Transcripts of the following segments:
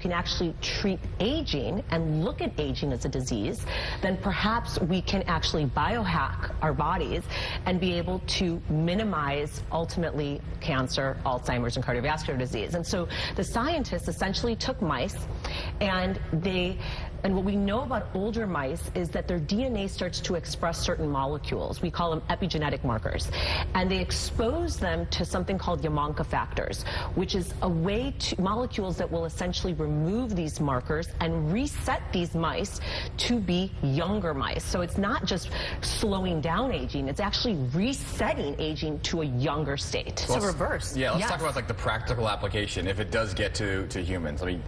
can actually treat aging and look at aging as a disease, then perhaps we can actually biohack our bodies and be able to minimize ultimately cancer, Alzheimer's, and cardiovascular disease. And so the scientists essentially took mice and what we know about older mice is that their DNA starts to express certain molecules. We call them epigenetic markers. And they expose them to something called Yamanka factors, which is a way to molecules that will essentially remove these markers and reset these mice to be younger mice. So it's not just slowing down aging, it's actually resetting aging to a younger state. Well, so reverse. Yeah, let's talk about like the practical application if it does get to humans. I mean,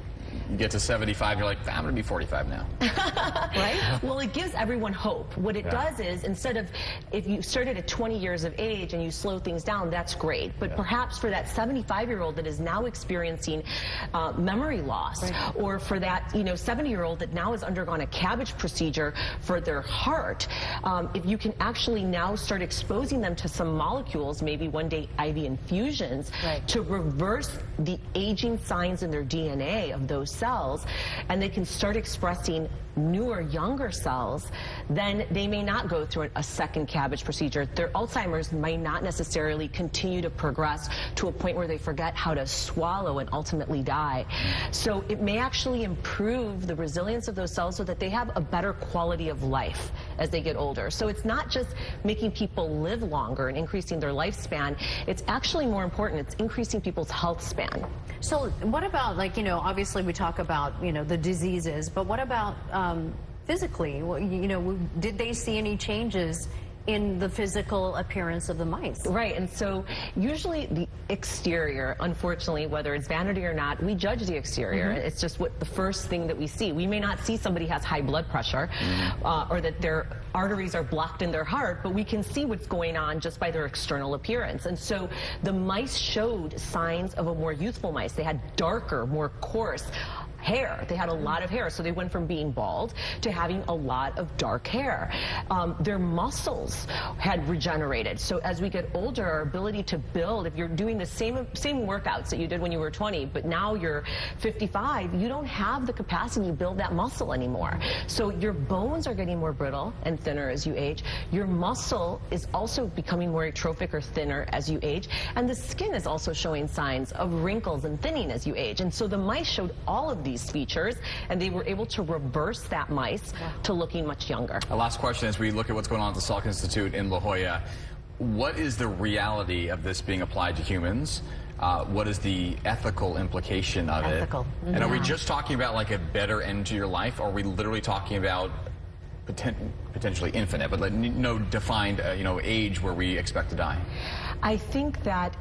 you get to 75, you're like, I'm going to be 45 now. Right? Well, it gives everyone hope. What it does is, instead of, if you started at 20 years of age and you slow things down, that's great. But perhaps for that 75-year-old that is now experiencing memory loss, or for that 70-year-old that now has undergone a cabbage procedure for their heart, if you can actually now start exposing them to some molecules, maybe one day IV infusions, to reverse the aging signs in their DNA of those cells, and they can start expressing newer, younger cells, then they may not go through a second cabbage procedure. Their Alzheimer's might not necessarily continue to progress to a point where they forget how to swallow and ultimately die. So it may actually improve the resilience of those cells so that they have a better quality of life as they get older. So it's not just making people live longer and increasing their lifespan, it's actually more important, it's increasing people's health span. So what about, like, obviously we talk about, the diseases, but what about physically? Did they see any changes in the physical appearance of the mice? Right, and so usually the exterior, unfortunately, whether it's vanity or not, we judge the exterior. It's just the first thing that we see. We may not see somebody has high blood pressure or that their arteries are blocked in their heart, but we can see what's going on just by their external appearance. And so the mice showed signs of a more youthful mice. They had darker, more coarse hair. They had a lot of hair, so they went from being bald to having a lot of dark hair. Their muscles had regenerated. So as we get older, our ability to build, if you're doing the same workouts that you did when you were 20, but now you're 55, you don't have the capacity to build that muscle anymore. So your bones are getting more brittle and thinner as you age. Your muscle is also becoming more atrophic or thinner as you age, and the skin is also showing signs of wrinkles and thinning as you age. And so the mice showed all of these features, and they were able to reverse that mice to looking much younger. Our last question as we look at what's going on at the Salk Institute in La Jolla. What is the reality of this being applied to humans? What is the ethical implication of it? And are we just talking about like a better end to your life, or are we literally talking about potentially infinite, but no defined age where we expect to die? I think that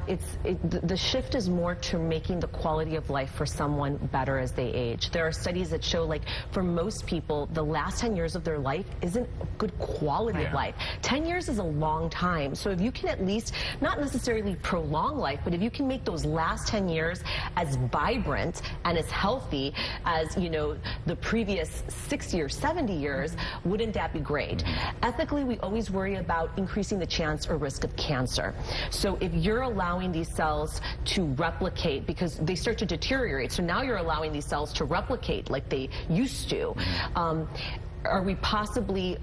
the shift is more to making the quality of life for someone better as they age. There are studies that show, like, for most people, the last 10 years of their life isn't a good quality of life. 10 years is a long time. So if you can at least, not necessarily prolong life, but if you can make those last 10 years as vibrant and as healthy as, the previous 60 or 70 years, wouldn't that be great? Ethically, we always worry about increasing the chance or risk of cancer. So if you're allowing these cells to replicate, because they start to deteriorate, so now you're allowing these cells to replicate like they used to, are we possibly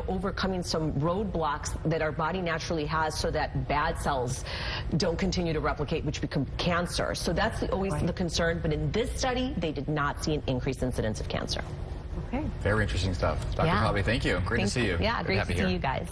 overcoming some roadblocks that our body naturally has so that bad cells don't continue to replicate, which become cancer? So that's always the concern. But in this study, they did not see an increased incidence of cancer. Okay. Very interesting stuff. Dr. Poppe, thank you. Great to see you. Yeah, great to see you guys.